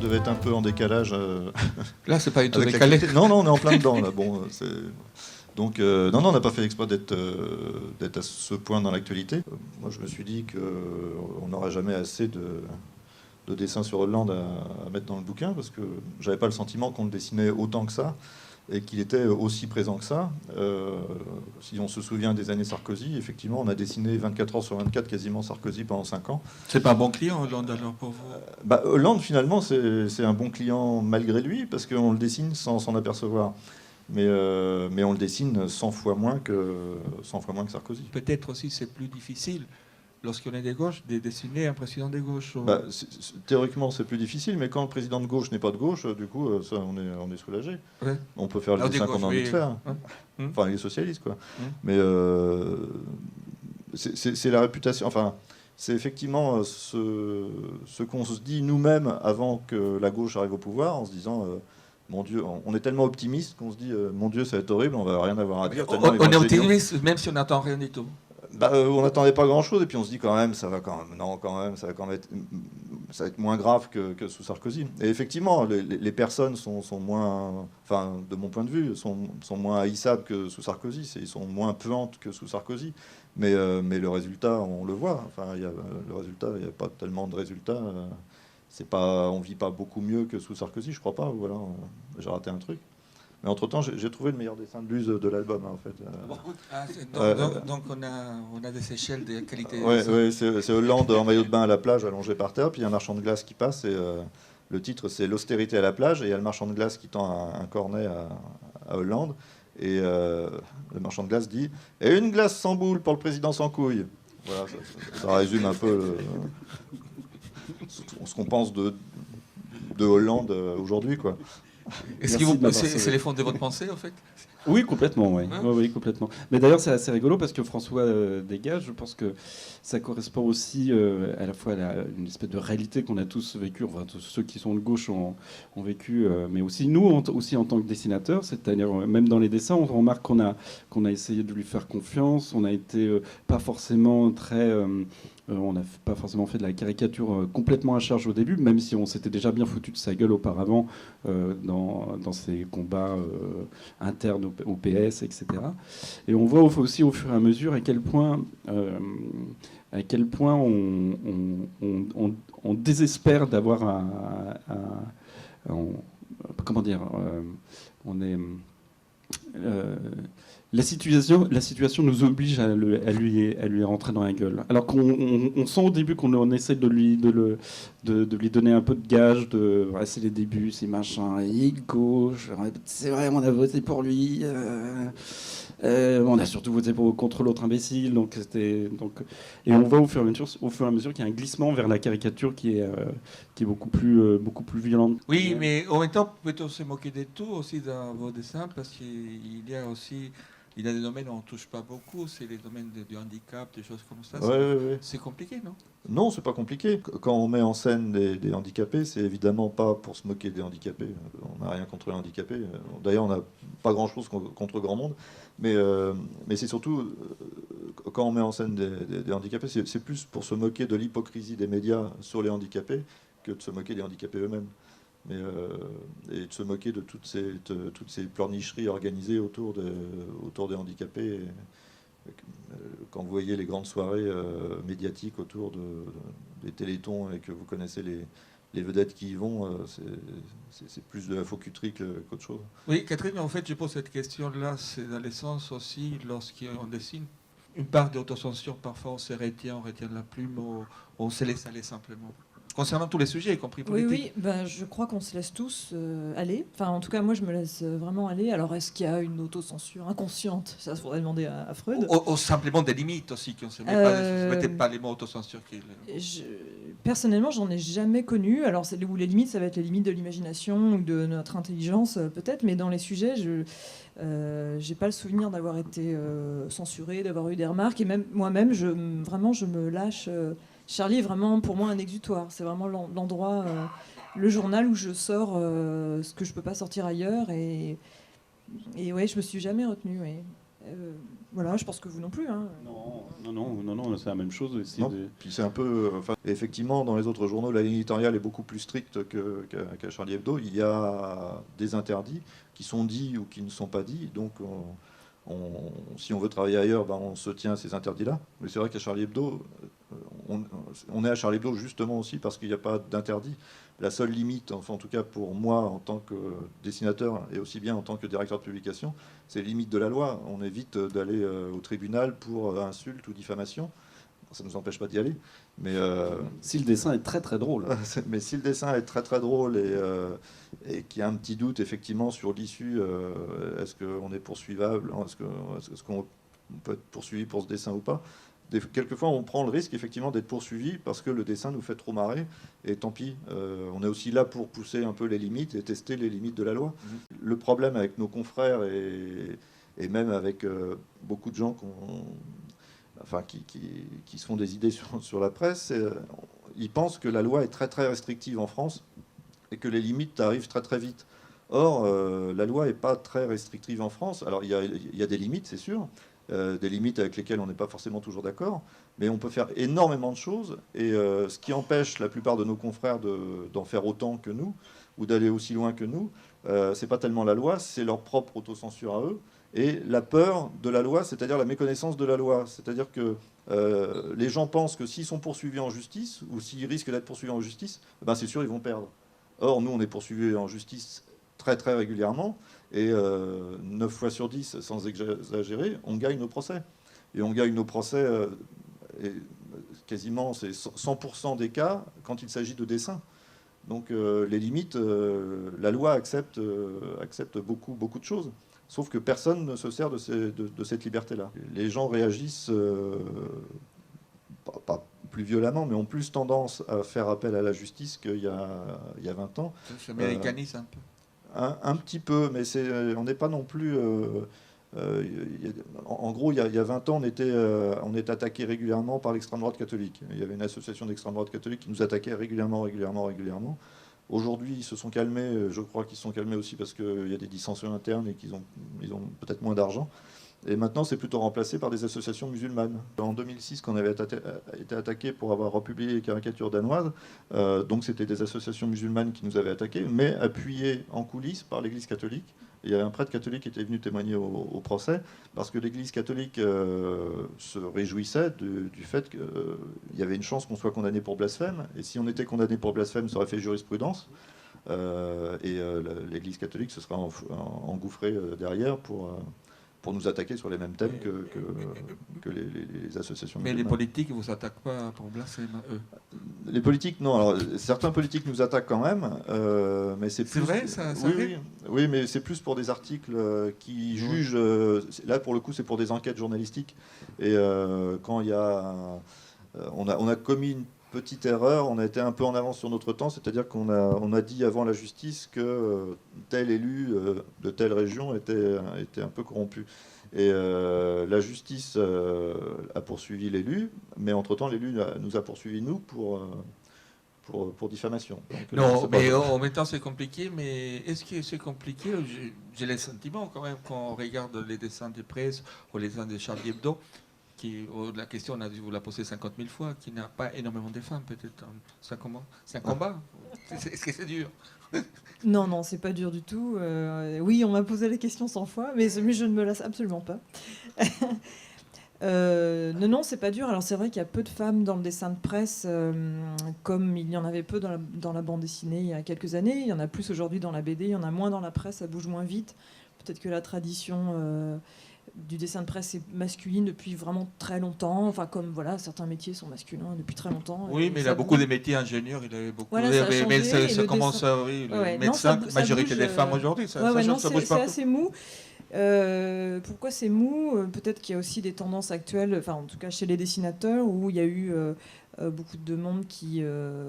devait être un peu en décalage. Là, c'est pas du tout avec décalé. Non, on est en plein dedans là. Bon, donc non, on n'a pas fait l'exploit d'être à ce point dans l'actualité. Moi, je me suis dit qu'on n'aurait jamais assez de dessins sur Hollande à mettre dans le bouquin, parce que j'avais pas le sentiment qu'on le dessinait autant que ça et qu'il était aussi présent que ça. Si on se souvient des années Sarkozy, effectivement, on a dessiné 24 heures sur 24 quasiment Sarkozy pendant 5 ans. C'est pas un bon client, Hollande, alors, pour vous? Hollande, finalement, c'est un bon client malgré lui, parce qu'on le dessine sans s'en apercevoir. Mais on le dessine 100 fois moins que Sarkozy. Peut-être aussi c'est plus difficile, lorsqu'on est de gauche, de dessiner un président de gauche. Théoriquement, c'est plus difficile, mais quand le président de gauche n'est pas de gauche, du coup, ça, on est soulagé. Ouais. On peut faire le dessin qu'on a envie de faire. Enfin, les socialistes, quoi. Mais c'est la réputation... Enfin, c'est effectivement ce qu'on se dit nous-mêmes avant que la gauche arrive au pouvoir, en se disant... mon Dieu, on est tellement optimiste qu'on se dit mon Dieu, ça va être horrible, on va rien avoir à dire. On est optimiste, même si on n'attend rien du tout. On n'attendait pas grand-chose, et puis on se dit quand même, ça va quand être moins grave que sous Sarkozy. Et effectivement, les personnes sont moins, enfin, de mon point de vue, sont moins haïssables que sous Sarkozy. Ils sont moins puantes que sous Sarkozy. Mais le résultat, on le voit. Enfin, le résultat, il n'y a pas tellement de résultats. On vit pas beaucoup mieux que sous Sarkozy, je crois pas. Voilà, j'ai raté un truc. Mais entre-temps, j'ai trouvé le meilleur dessin de Luz de l'album, en fait. Donc on a des échelles de qualité. Oui, c'est Hollande en maillot de bain à la plage, allongé par terre, puis il y a un marchand de glace qui passe, et le titre, c'est L'austérité à la plage, et il y a le marchand de glace qui tend un cornet à Hollande, et le marchand de glace dit « Et une glace sans boule pour le président sans couilles ». Voilà, ça résume un peu ce qu'on pense de Hollande aujourd'hui, quoi. Est-ce que c'est les fonds de votre pensée, en fait? Oui, complètement, oui. Hein? Oui, complètement. Mais d'ailleurs, c'est assez rigolo parce que François dégage, je pense que ça correspond aussi à la fois à une espèce de réalité qu'on a tous vécu, enfin tous ceux qui sont de gauche ont vécu, mais aussi nous, aussi en tant que dessinateurs, c'est-à-dire même dans les dessins, on remarque qu'on a essayé de lui faire confiance, on a été pas forcément très... on n'a pas forcément fait de la caricature complètement à charge au début, même si on s'était déjà bien foutu de sa gueule auparavant dans ces combats internes au PS, etc. Et on voit aussi au fur et à mesure à quel point on désespère d'avoir comment dire, on est... La situation nous oblige à lui rentrer dans la gueule. Alors qu'on sent au début qu'on essaie de lui donner un peu de gage, c'est les débuts, c'est machin, il est gauche, c'est vrai, on a voté pour lui, on a surtout voté contre l'autre imbécile, et on voit au fur et à mesure qu'il y a un glissement vers la caricature qui est beaucoup plus violente. Oui, mais en même temps, peut-on se moquer de tout aussi dans vos dessins, parce qu'il y a aussi... Il y a des domaines où on ne touche pas beaucoup, c'est les domaines du handicap, des choses comme ça. C'est compliqué, non? Non, c'est pas compliqué. Quand on met en scène des handicapés, c'est évidemment pas pour se moquer des handicapés. On n'a rien contre les handicapés. D'ailleurs, on n'a pas grand-chose contre grand monde. Mais c'est surtout, quand on met en scène des handicapés, c'est plus pour se moquer de l'hypocrisie des médias sur les handicapés que de se moquer des handicapés eux-mêmes. Et de se moquer de toutes ces pleurnicheries organisées autour des handicapés. Quand vous voyez les grandes soirées médiatiques autour des télétons et que vous connaissez les vedettes qui y vont, c'est plus de la faux cuterie qu'autre chose. Oui, Catherine, en fait, je pose cette question-là, c'est dans le sens aussi, lorsqu'on dessine, une part d'autocensure, parfois on retient la plume, ou on se laisse aller simplement. Concernant tous les sujets, y compris politiques. Oui, je crois qu'on se laisse tous aller. Enfin, en tout cas, moi, je me laisse vraiment aller. Alors, est-ce qu'il y a une autocensure inconsciente? Ça, il faudrait demander à Freud. Ou simplement des limites aussi, qu'on ne se mettait pas les mots autocensure. Personnellement, j'en ai jamais connu. Alors, où les limites, ça va être les limites de l'imagination ou de notre intelligence, peut-être. Mais dans les sujets, j'ai pas le souvenir d'avoir été censurée, d'avoir eu des remarques. Et même moi-même, je me lâche... Charlie est vraiment pour moi un exutoire. C'est vraiment l'endroit, le journal où je sors ce que je peux pas sortir ailleurs. Et ouais, je me suis jamais retenue. Ouais. Voilà, je pense que vous non plus. Hein. Non, c'est la même chose aussi. Non. Puis c'est un peu, effectivement, dans les autres journaux, la ligne éditoriale est beaucoup plus stricte qu'à Charlie Hebdo. Il y a des interdits qui sont dits ou qui ne sont pas dits. Donc, si on veut travailler ailleurs, ben, on se tient à ces interdits-là. Mais c'est vrai qu'à Charlie Hebdo, on est à Charlie Hebdo justement aussi parce qu'il n'y a pas d'interdit. La seule limite, enfin en tout cas pour moi en tant que dessinateur et aussi bien en tant que directeur de publication, c'est les limites de la loi. On évite d'aller au tribunal pour insulte ou diffamation. Ça ne nous empêche pas d'y aller. Mais, si le dessin est très très drôle. Mais si le dessin est très très drôle et qu'il y a un petit doute effectivement sur l'issue, est-ce qu'on est poursuivable, est-ce qu'on peut être poursuivi pour ce dessin ou pas? Quelquefois, on prend le risque effectivement d'être poursuivi parce que le dessin nous fait trop marrer. Et tant pis, on est aussi là pour pousser un peu les limites et tester les limites de la loi. Le problème avec nos confrères et même avec beaucoup de gens qui se font des idées sur la presse, ils pensent que la loi est très très restrictive en France et que les limites arrivent très très vite. Or, la loi n'est pas très restrictive en France. Alors, il y a des limites, c'est sûr. Des limites avec lesquelles on n'est pas forcément toujours d'accord, mais on peut faire énormément de choses, et ce qui empêche la plupart de nos confrères d'en faire autant que nous, ou d'aller aussi loin que nous, c'est pas tellement la loi, c'est leur propre autocensure à eux, et la peur de la loi, c'est-à-dire la méconnaissance de la loi. C'est-à-dire que les gens pensent que s'ils sont poursuivis en justice, ou s'ils risquent d'être poursuivis en justice, ben c'est sûr, ils vont perdre. Or, nous, on est poursuivis en justice très très régulièrement, et 9 fois sur 10, sans exagérer, on gagne nos procès. Et on gagne nos procès, et quasiment c'est 100% des cas quand il s'agit de dessin. Donc les limites, la loi accepte beaucoup, beaucoup de choses. Sauf que personne ne se sert de cette liberté-là. Les gens réagissent, pas plus violemment, mais ont plus tendance à faire appel à la justice qu'il y a 20 ans. Ça s'américanise un peu. Un petit peu, mais on n'est pas non plus... en gros, il y a 20 ans, on était attaqué régulièrement par l'extrême droite catholique. Il y avait une association d'extrême droite catholique qui nous attaquait régulièrement. Aujourd'hui, ils se sont calmés. Je crois qu'ils se sont calmés aussi parce qu'il y a des dissensions internes et qu'ils ont peut-être moins d'argent. Et maintenant, c'est plutôt remplacé par des associations musulmanes. En 2006, quand on avait été attaqué pour avoir republié les caricatures danoises, donc c'était des associations musulmanes qui nous avaient attaqués, mais appuyées en coulisses par l'Église catholique. Et il y avait un prêtre catholique qui était venu témoigner au procès, parce que l'Église catholique se réjouissait du fait qu'il y avait une chance qu'on soit condamné pour blasphème. Et si on était condamné pour blasphème, ça aurait fait jurisprudence. L'Église catholique se serait engouffrée derrière pour nous attaquer sur les mêmes thèmes que les associations mais musulmanes. les politiques ne vous attaquent pas pour blasphème, eux? Les politiques, non. Alors, certains politiques nous attaquent quand même, mais c'est plus... vrai, ça oui, mais c'est plus pour des articles qui jugent... là, pour le coup, c'est pour des enquêtes journalistiques. Et quand il y a... on a commis une petite erreur, on a été un peu en avance sur notre temps, c'est-à-dire qu'on a dit avant la justice que tel élu de telle région était un peu corrompu. Et la justice a poursuivi l'élu, mais entre-temps, l'élu nous a poursuivis, nous, pour diffamation. Donc, non, mais en même temps, c'est compliqué, mais est-ce que c'est compliqué? J'ai le sentiment, quand même, quand on regarde les dessins de presse ou les dessins de Charlie Hebdo, la question, on a dû vous la poser 50 000 fois, qui n'a pas énormément de femmes, peut-être. C'est un combat. Est-ce que c'est dur? Non, c'est pas dur du tout. Oui, on m'a posé la question 100 fois, mais je ne me lasse absolument pas. Non, c'est pas dur. Alors c'est vrai qu'il y a peu de femmes dans le dessin de presse, comme il y en avait peu dans la bande dessinée il y a quelques années. Il y en a plus aujourd'hui dans la BD, il y en a moins dans la presse, ça bouge moins vite. Peut-être que la tradition du dessin de presse est masculine depuis vraiment très longtemps. Enfin, comme voilà, certains métiers sont masculins depuis très longtemps. Oui, mais il y a beaucoup de métiers ingénieurs, il y avait beaucoup. Voilà, ça a changé, mais ça commence dessin... à. Oui, ouais, les médecins, ça majorité bouge, des femmes aujourd'hui, ça bouge c'est partout. assez mou. Pourquoi c'est mou? Peut-être qu'il y a aussi des tendances actuelles, enfin en tout cas chez les dessinateurs, où il y a eu beaucoup de monde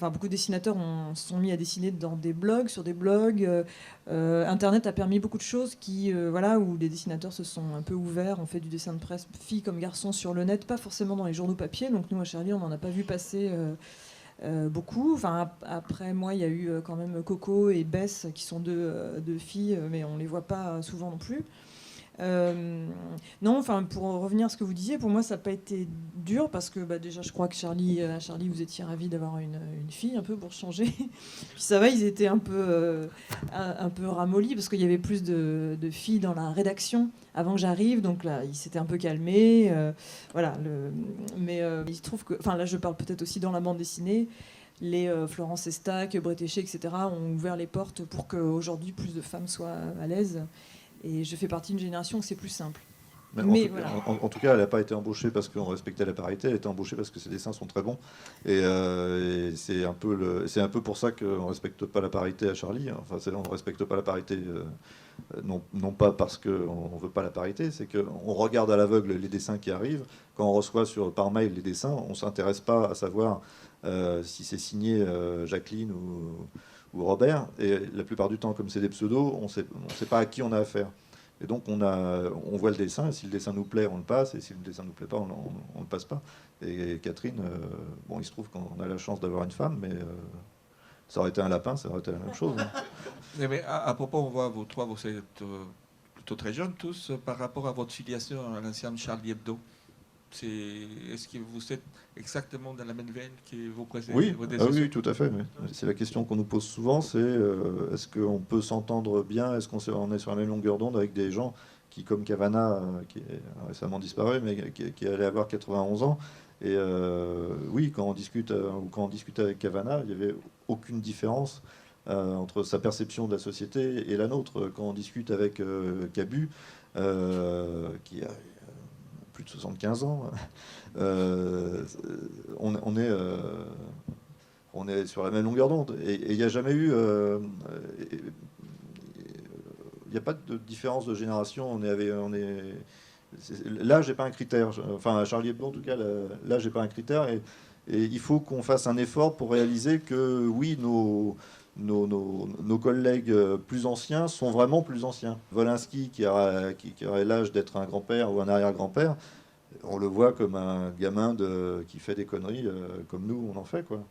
beaucoup de dessinateurs se sont mis à dessiner dans des blogs, sur des blogs. Internet a permis beaucoup de choses où les dessinateurs se sont un peu ouverts, on fait du dessin de presse, filles comme garçons, sur le net, pas forcément dans les journaux papier. Donc nous à Charlie, on n'en a pas vu passer beaucoup. Enfin, après moi, il y a eu quand même Coco et Bess, qui sont deux filles, mais on les voit pas souvent non plus. Non, enfin, pour revenir à ce que vous disiez, pour moi, ça n'a pas été dur parce que déjà, je crois que Charlie, vous étiez ravis d'avoir une fille un peu pour changer. Puis ça va, ils étaient un peu ramollis parce qu'il y avait plus de filles dans la rédaction avant que j'arrive, donc là, ils s'étaient un peu calmés. Voilà, mais il se trouve que, enfin, là, je parle peut-être aussi dans la bande dessinée. Les Florence Estac, Bretéché, etc. ont ouvert les portes pour qu'aujourd'hui plus de femmes soient à l'aise. Et je fais partie d'une génération où c'est plus simple. Mais voilà. en tout cas, elle n'a pas été embauchée parce qu'on respectait la parité, elle a été embauchée parce que ses dessins sont très bons. Et c'est un peu pour ça qu'on ne respecte pas la parité à Charlie. Enfin, on ne respecte pas la parité, non pas parce qu'on ne veut pas la parité, c'est qu'on regarde à l'aveugle les dessins qui arrivent. Quand on reçoit par mail les dessins, on ne s'intéresse pas à savoir si c'est signé Jacqueline ou Robert. Et la plupart du temps, comme c'est des pseudos, on ne sait pas à qui on a affaire. Et donc on voit le dessin, et si le dessin nous plaît, on le passe, et si le dessin ne nous plaît pas, on ne le passe pas. Et Catherine, bon, il se trouve qu'on a la chance d'avoir une femme, mais ça aurait été un lapin, ça aurait été la même chose. Hein. Mais à propos, on voit vous trois, vous êtes plutôt très jeunes tous, par rapport à votre filiation à l'ancienne Charlie Hebdo. Est-ce que vous êtes exactement dans la même veine que vos précédents? Oui, tout à fait. Oui. C'est la question qu'on nous pose souvent, c'est est-ce qu'on peut s'entendre bien, est-ce qu'on est sur la même longueur d'onde avec des gens qui, comme Cavana, qui est récemment disparu, mais qui allait avoir 91 ans. Et oui, quand on discute avec Cavana, il n'y avait aucune différence entre sa perception de la société et la nôtre. Quand on discute avec Cabu, qui a plus de 75 ans, on est sur la même longueur d'onde. Et il n'y a jamais eu... il n'y a pas de différence de génération. L'âge n'est pas un critère. Enfin, à Charlie Hebdo, en tout cas, l'âge n'est pas un critère. Et il faut qu'on fasse un effort pour réaliser que, oui, nos collègues plus anciens sont vraiment plus anciens. Wolinski, qui aurait l'âge d'être un grand-père ou un arrière-grand-père, on le voit comme un gamin qui fait des conneries comme nous, on en fait, quoi.